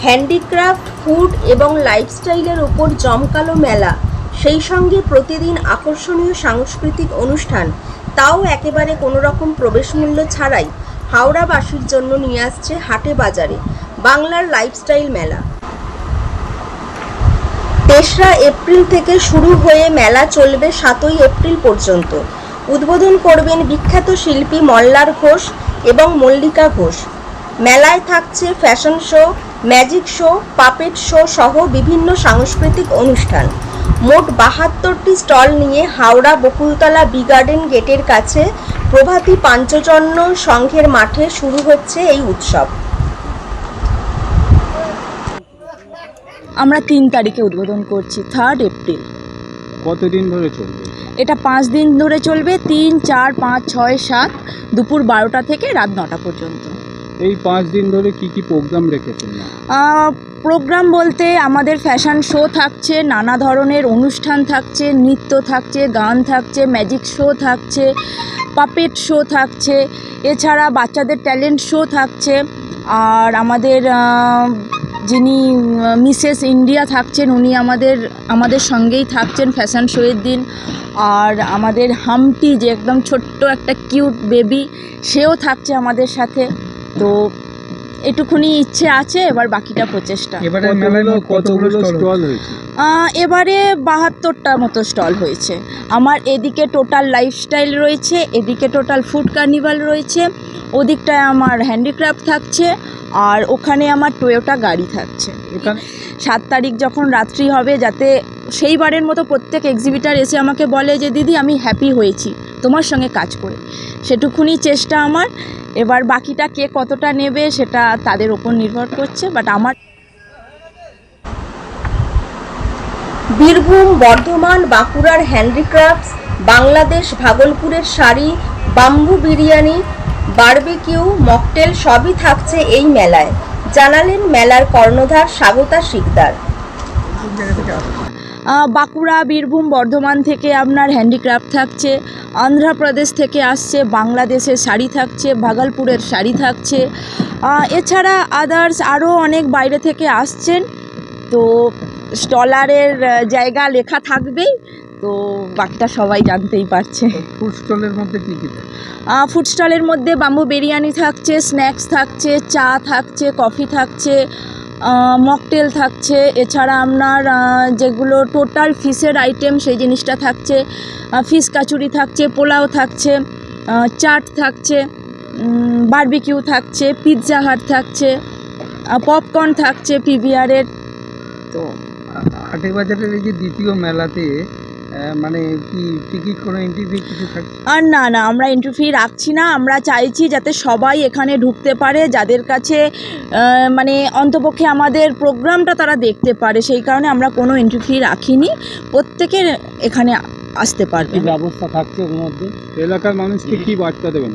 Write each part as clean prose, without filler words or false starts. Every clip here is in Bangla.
হ্যান্ডিক্রাফট, ফুড এবং লাইফস্টাইলের ওপর জমকালো মেলা, সেই সঙ্গে প্রতিদিন আকর্ষণীয় সাংস্কৃতিক অনুষ্ঠান, তাও একেবারে কোনো রকম প্রবেশমূল্য ছাড়াই হাওড়াবাসীর জন্য নিয়ে আসছে হাটে বাজারে বাংলার লাইফস্টাইল মেলা। ৩রা এপ্রিল থেকে শুরু হয়ে মেলা চলবে ৭ই এপ্রিল পর্যন্ত। উদ্বোধন করবেন বিখ্যাত শিল্পী মল্লার ঘোষ এবং মল্লিকা ঘোষ। মেলায় থাকছে fashion show, magic show, puppet show সহ বিভিন্ন সাংস্কৃতিক অনুষ্ঠান। মোট ৭২টি স্টল নিয়ে হাওড়া বকুলতলা বি গার্ডেন গেটের কাছে প্রভাতী পাঞ্চজন্য সংঘের মাঠে শুরু হচ্ছে এই উৎসব। আমরা ৩ তারিখে উদ্বোধন করছি, 3 এপ্রিল। কতদিন ধরে চলবে? এটা 5 দিন ধরে চলবে, 3, 4, 5, 6, 7, দুপুর 12টা থেকে রাত 9টা পর্যন্ত। এই 5 দিন ধরে কি কি প্রোগ্রাম রেখেছেন? প্রোগ্রাম বলতে আমাদের ফ্যাশন শো থাকছে, নানা ধরনের অনুষ্ঠান থাকছে, নৃত্য থাকছে, গান থাকছে, ম্যাজিক শো থাকছে, পাপেট শো থাকছে, এছাড়া বাচ্চাদের ট্যালেন্ট শো থাকছে। আর আমাদের যিনি মিসেস ইন্ডিয়া থাকছেন, উনি আমাদের সঙ্গেই থাকছেন ফ্যাশন শোয়ের দিন। আর আমাদের হামটি, যে একদম ছোট্ট একটা কিউট বেবি, সেও থাকছে আমাদের সাথে। তো এটুকুনি ইচ্ছে আছে, এবার বাকিটা প্রচেষ্টা। এবারে মেলায় কতগুলো স্টল হয়েছে? এবারে ৭২টার মতো স্টল হয়েছে। আমার এদিকে টোটাল লাইফস্টাইল রয়েছে, এদিকে টোটাল ফুড কার্নিভাল রয়েছে, ওদিকটায় আমার হ্যান্ডিক্রাফট থাকছে, আর ওখানে আমার টয়োটা গাড়ি থাকছে। 7 তারিখ যখন রাত্রি হবে, যাতে সেইবারের মতো প্রত্যেক এক্সিবিটার এসে আমাকে বলে যে দিদি আমি হ্যাপি হয়েছি তোমার সঙ্গে কাজ করে, সেটুকুনি চেষ্টা আমার। এবার বাকিটা কে কতটা নেবে সেটা তাদের ওপর নির্ভর করছে। বাট আমার বীরভূম, বর্ধমান, বাঁকুড়ার হ্যান্ডিক্রাফটস, বাংলাদেশ ভাগলপুরের sari, bamboo biryani, barbecue, mocktail সবই থাকছে এই মেলায়, জানালেন মেলার কর্ণধার স্বাগতা শিকদার। বাঁকুড়া, বীরভূম, বর্ধমান থেকে আপনার হ্যান্ডিক্রাফট থাকছে, অন্ধ্রপ্রদেশ থেকে আসছে, বাংলাদেশের শাড়ি থাকছে, ভাগলপুরের শাড়ি থাকছে, এছাড়া আদার্স আরও অনেক বাইরে থেকে আসছেন। তো স্টলারের জায়গা লেখা থাকবেই, তো বাকিটা সবাই জানতেই পারছে। ফুড স্টলের মধ্যে কি কি? ফুড স্টলের মধ্যে বাম্বু বিরিয়ানি থাকছে, স্ন্যাক্স থাকছে, চা থাকছে, কফি থাকছে, মকটেল থাকছে, এছাড়া আপনার যেগুলো টোটাল ফিশের আইটেম সেই জিনিসটা থাকছে, ফিশ কাচুরি থাকছে, পোলাও থাকছে, চাট থাকছে, বারবিকিউ থাকছে, পিৎজা হাট থাকছে, পপকর্ন থাকছে পিভিআরের। তো হাটে বাজারের এই যে দ্বিতীয় মেলাতে মানে কি টিকিট কোনো এন্ট্রি ফি কিছু থাকছে? আর না, আমরা এন্ট্রি ফি রাখছি না। আমরা চাইছি যাতে সবাই এখানে ঢুকতে পারে, যাদের কাছে মানে অন্তপক্ষে আমাদের প্রোগ্রামটা তারা দেখতে পারে, সেই কারণে আমরা কোনো এন্ট্রি ফি রাখিনি। প্রত্যেকের এখানে আসতে পারবে। ব্যবস্থা থাকছে ওর মধ্যে? এলাকার মানুষকে কি বার্তা দেবেন?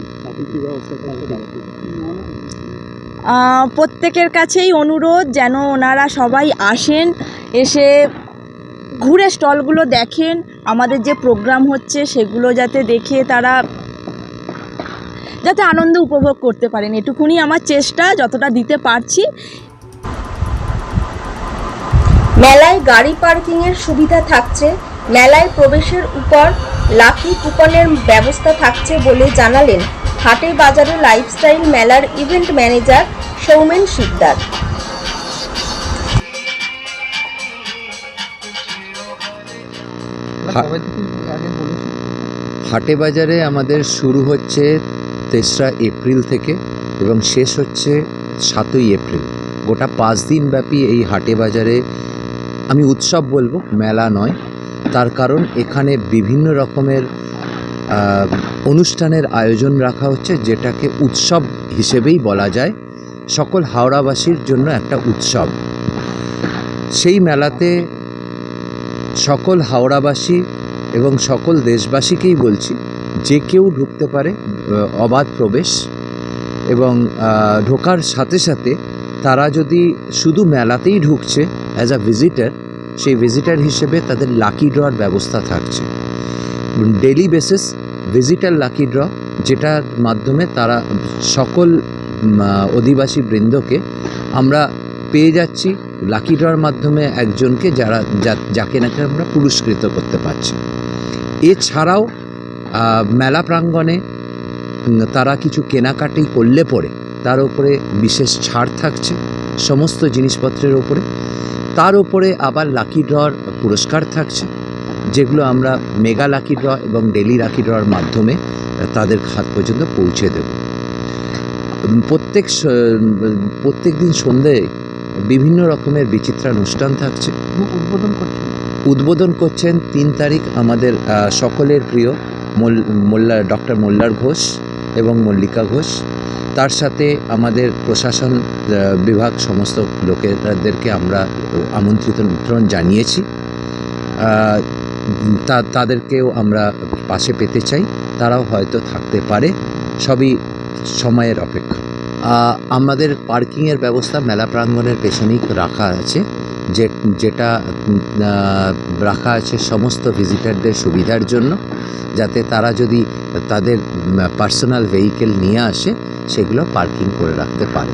কি ব্যবস্থা থাকছে? প্রত্যেকের কাছেই অনুরোধ যেন ওনারা সবাই আসেন, এসে ঘুরে স্টলগুলো দেখেন, আমাদের যে প্রোগ্রাম হচ্ছে সেগুলো যাতে দেখে তারা যাতে আনন্দ উপভোগ করতে পারেন, এটুকুনি আমার চেষ্টা, যতটা দিতে পারছি। মেলায় গাড়ি পার্কিংয়ের সুবিধা থাকছে। মেলায় প্রবেশের উপর লাকি কুপনের ব্যবস্থা থাকছে বলে জানালেন হাটে বাজারে লাইফস্টাইল মেলার ইভেন্ট ম্যানেজার সৌমেন শিকদার। হাটে বাজারে আমাদের শুরু হচ্ছে 3রা এপ্রিল থেকে এবং শেষ হচ্ছে 7ই এপ্রিল। গোটা 5 দিন ব্যাপী এই হাটে বাজারে আমি উৎসব বলবো, মেলা নয়। তার কারণ এখানে বিভিন্ন রকমের অনুষ্ঠানের আয়োজন রাখা হচ্ছে, যেটাকে উৎসব হিসেবেই বলা যায়। সকল হাওড়াবাসীর জন্য একটা উৎসব। সেই মেলাতে সকল হাওড়াবাসী এবং সকল দেশবাসীকেই বলছি, যে কেউ ঢুকতে পারে, অবাধ প্রবেশ। এবং ঢোকার সাথে সাথে তারা যদি শুধু মেলাতেই ঢুকছে অ্যাজ আ ভিজিটার, সেই ভিজিটার হিসেবে তাদের লাকি ড্রর ব্যবস্থা থাকছে। Daily basis visitor lucky draw, যেটার মাধ্যমে তারা সকল অধিবাসী বৃন্দকে আমরা পেয়ে যাচ্ছি লাকি ড্রর মাধ্যমে একজনকে যাকে নাকি আমরা পুরস্কৃত করতে পারছি। এছাড়াও মেলা প্রাঙ্গণে তারা কিছু কেনাকাটি করলে পরে তার উপরে বিশেষ ছাড় থাকছে সমস্ত জিনিসপত্রের ওপরে। তার উপরে আবার লাকি ড্রর পুরস্কার থাকছে, যেগুলো আমরা মেগা লাকি ড্র এবং ডেলি লাকি ড্রর মাধ্যমে তাদের হাত পর্যন্ত পৌঁছে দেব। প্রত্যেক দিন সন্ধ্যায় বিভিন্ন রকমের বিচিত্রানুষ্ঠান থাকছে। উদ্বোধন করছেন 3 তারিখ আমাদের সকলের প্রিয় ডক্টর মোল্লার ঘোষ এবং মল্লিকা ঘোষ। তার সাথে আমাদের প্রশাসন বিভাগ সমস্ত লোকেদেরকে আমরা আমন্ত্রণ জানিয়েছি। তাদেরকেও আমরা পাশে পেতে চাই, তারাও হয়তো থাকতে পারে, সবই সময়ের অপেক্ষা। আমাদের পার্কিংয়ের ব্যবস্থা মেলা প্রাঙ্গণের পেছনেই রাখা আছে, যেটা রাখা আছে সমস্ত ভিজিটারদের সুবিধার জন্য, যাতে তারা যদি তাদের পার্সোনাল ভেহিকেল নিয়ে আসে সেগুলো পার্কিং করে রাখতে পারে।